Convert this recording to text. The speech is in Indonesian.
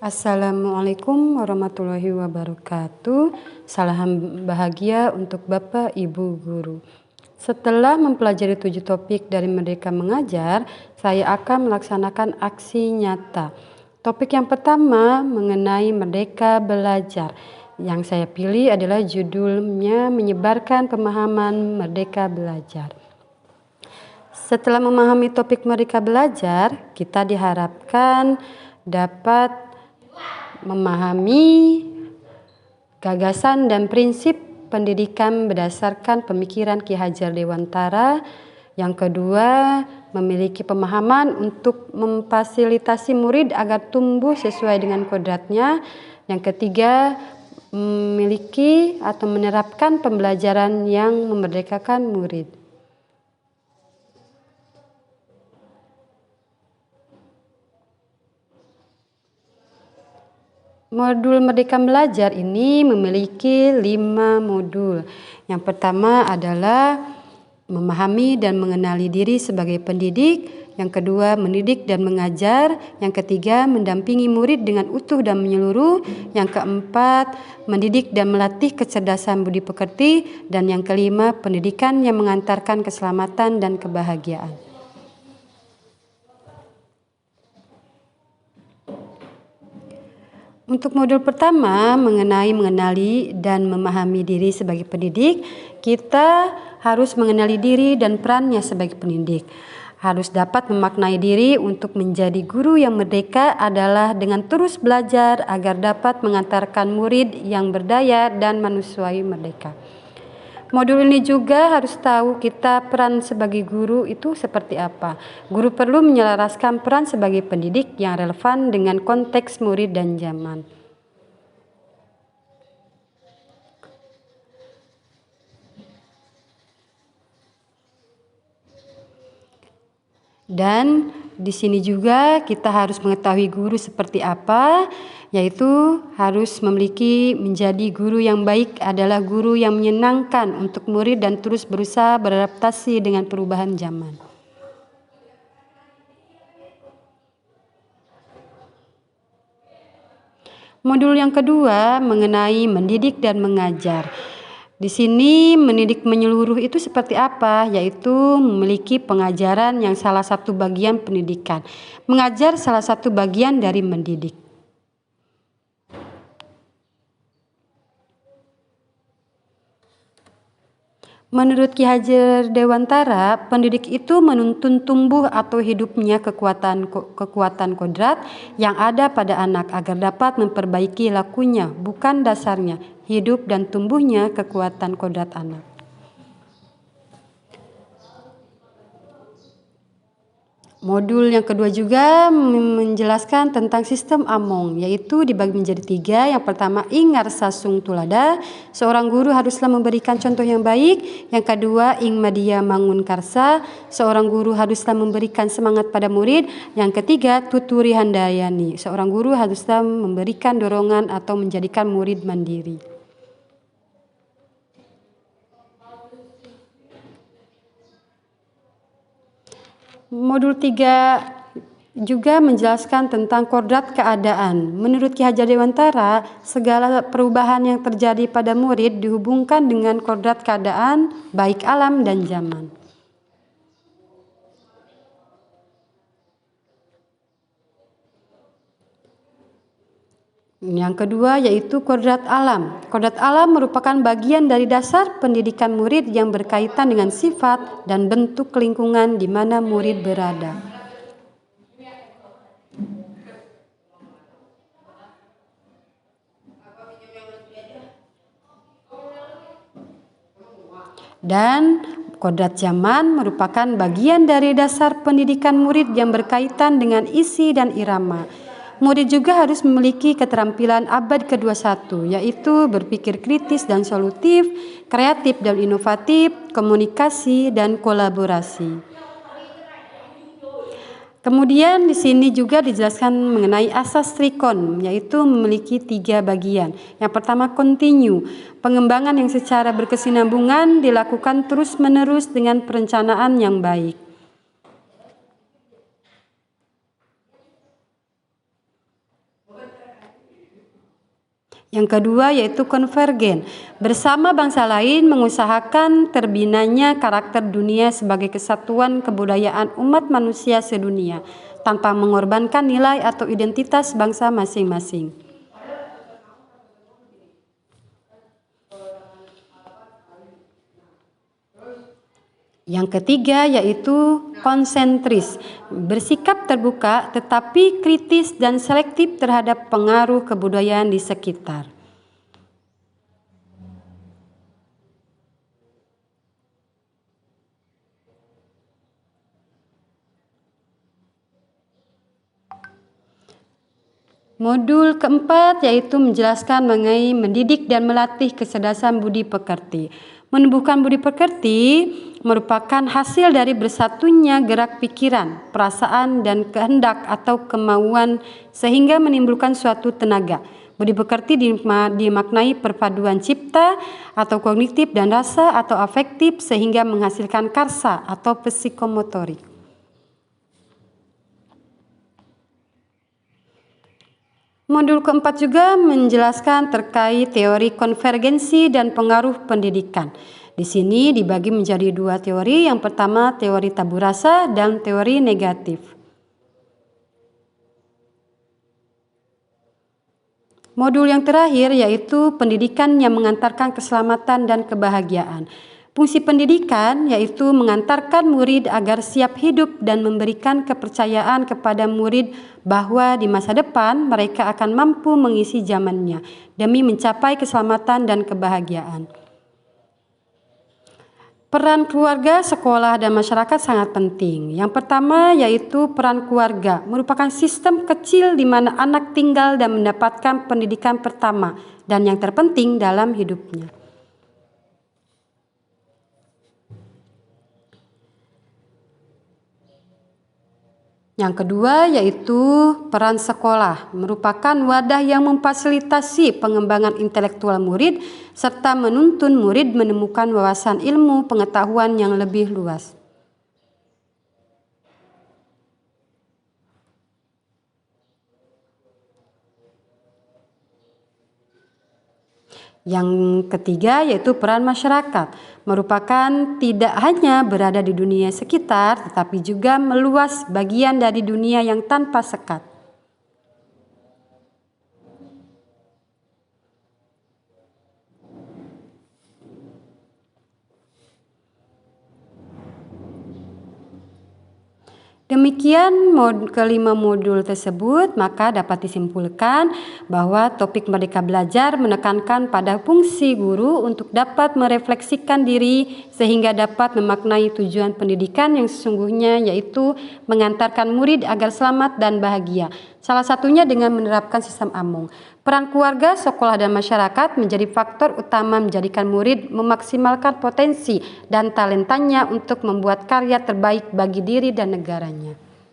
Assalamualaikum warahmatullahi wabarakatuh. Salam bahagia untuk Bapak Ibu Guru. Setelah mempelajari 7 topik dari Merdeka Mengajar, saya akan melaksanakan aksi nyata. Topik yang pertama mengenai Merdeka Belajar. Yang saya pilih adalah judulnya Menyebarkan Pemahaman Merdeka Belajar. Setelah memahami topik Merdeka Belajar, kita diharapkan dapat memahami gagasan dan prinsip pendidikan berdasarkan pemikiran Ki Hajar Dewantara. Yang kedua, memiliki pemahaman untuk memfasilitasi murid agar tumbuh sesuai dengan kodratnya. Yang ketiga, memiliki atau menerapkan pembelajaran yang memerdekakan murid. Modul Merdeka Belajar ini memiliki 5 modul. Yang pertama adalah memahami dan mengenali diri sebagai pendidik. Yang kedua, mendidik dan mengajar. Yang ketiga, mendampingi murid dengan utuh dan menyeluruh. Yang keempat, mendidik dan melatih kecerdasan budi pekerti. Dan yang kelima, pendidikan yang mengantarkan keselamatan dan kebahagiaan. Untuk modul pertama mengenali dan memahami diri sebagai pendidik, kita harus mengenali diri dan perannya sebagai pendidik. Harus dapat memaknai diri untuk menjadi guru yang merdeka adalah dengan terus belajar agar dapat mengantarkan murid yang berdaya dan manusiawi merdeka. Modul ini juga harus tahu kita peran sebagai guru itu seperti apa. Guru perlu menyelaraskan peran sebagai pendidik yang relevan dengan konteks murid dan zaman. Dan di sini juga kita harus mengetahui guru seperti apa, yaitu harus menjadi guru yang baik adalah guru yang menyenangkan untuk murid dan terus berusaha beradaptasi dengan perubahan zaman. Modul yang kedua mengenai mendidik dan mengajar. Di sini mendidik menyeluruh itu seperti apa? Yaitu memiliki pengajaran yang salah satu bagian pendidikan. Mengajar salah satu bagian dari mendidik. Menurut Ki Hajar Dewantara, pendidik itu menuntun tumbuh atau hidupnya kekuatan kodrat yang ada pada anak agar dapat memperbaiki lakunya, bukan dasarnya, hidup dan tumbuhnya kekuatan kodrat anak. Modul yang kedua juga menjelaskan tentang sistem Among, yaitu dibagi menjadi 3. Yang pertama, ing ngarsa sung tulada, seorang guru haruslah memberikan contoh yang baik. Yang kedua, ing madia mangun karsa, seorang guru haruslah memberikan semangat pada murid. Yang ketiga, tuturi handayani, seorang guru haruslah memberikan dorongan atau menjadikan murid mandiri. Modul 3 juga menjelaskan tentang kodrat keadaan. Menurut Ki Hajar Dewantara, segala perubahan yang terjadi pada murid dihubungkan dengan kodrat keadaan, baik alam dan zaman. Yang kedua yaitu kodrat alam. Kodrat alam merupakan bagian dari dasar pendidikan murid yang berkaitan dengan sifat dan bentuk lingkungan di mana murid berada. Dan kodrat zaman merupakan bagian dari dasar pendidikan murid yang berkaitan dengan isi dan irama. Murid juga harus memiliki keterampilan abad ke-21, yaitu berpikir kritis dan solutif, kreatif dan inovatif, komunikasi dan kolaborasi. Kemudian di sini juga dijelaskan mengenai asas trikon, yaitu memiliki 3 bagian. Yang pertama, continue, pengembangan yang secara berkesinambungan dilakukan terus-menerus dengan perencanaan yang baik. Yang kedua yaitu konvergen. Bersama bangsa lain mengusahakan terbinanya karakter dunia sebagai kesatuan kebudayaan umat manusia sedunia tanpa mengorbankan nilai atau identitas bangsa masing-masing. Yang ketiga yaitu konsentris, bersikap terbuka tetapi kritis dan selektif terhadap pengaruh kebudayaan di sekitar. Modul keempat yaitu menjelaskan mengenai mendidik dan melatih kecerdasan budi pekerti. Menumbuhkan budi pekerti merupakan hasil dari bersatunya gerak pikiran, perasaan, dan kehendak atau kemauan sehingga menimbulkan suatu tenaga. Budi pekerti dimaknai perpaduan cipta atau kognitif dan rasa atau afektif sehingga menghasilkan karsa atau psikomotorik. Modul keempat juga menjelaskan terkait teori konvergensi dan pengaruh pendidikan. Di sini dibagi menjadi dua teori. Yang pertama teori tabu rasa dan teori negatif. Modul yang terakhir yaitu pendidikan yang mengantarkan keselamatan dan kebahagiaan. Fungsi pendidikan yaitu mengantarkan murid agar siap hidup dan memberikan kepercayaan kepada murid bahwa di masa depan mereka akan mampu mengisi zamannya demi mencapai keselamatan dan kebahagiaan. Peran keluarga, sekolah, dan masyarakat sangat penting. Yang pertama yaitu peran keluarga, merupakan sistem kecil di mana anak tinggal dan mendapatkan pendidikan pertama dan yang terpenting dalam hidupnya. Yang kedua yaitu peran sekolah, merupakan wadah yang memfasilitasi pengembangan intelektual murid serta menuntun murid menemukan wawasan ilmu pengetahuan yang lebih luas. Yang ketiga yaitu peran masyarakat, merupakan tidak hanya berada di dunia sekitar, tetapi juga meluas bagian dari dunia yang tanpa sekat. Demikian kelima modul tersebut, maka dapat disimpulkan bahwa topik Merdeka Belajar menekankan pada fungsi guru untuk dapat merefleksikan diri sehingga dapat memaknai tujuan pendidikan yang sesungguhnya yaitu mengantarkan murid agar selamat dan bahagia. Salah satunya dengan menerapkan sistem Amung. Peran keluarga, sekolah, dan masyarakat menjadi faktor utama menjadikan murid memaksimalkan potensi dan talentanya untuk membuat karya terbaik bagi diri dan negaranya.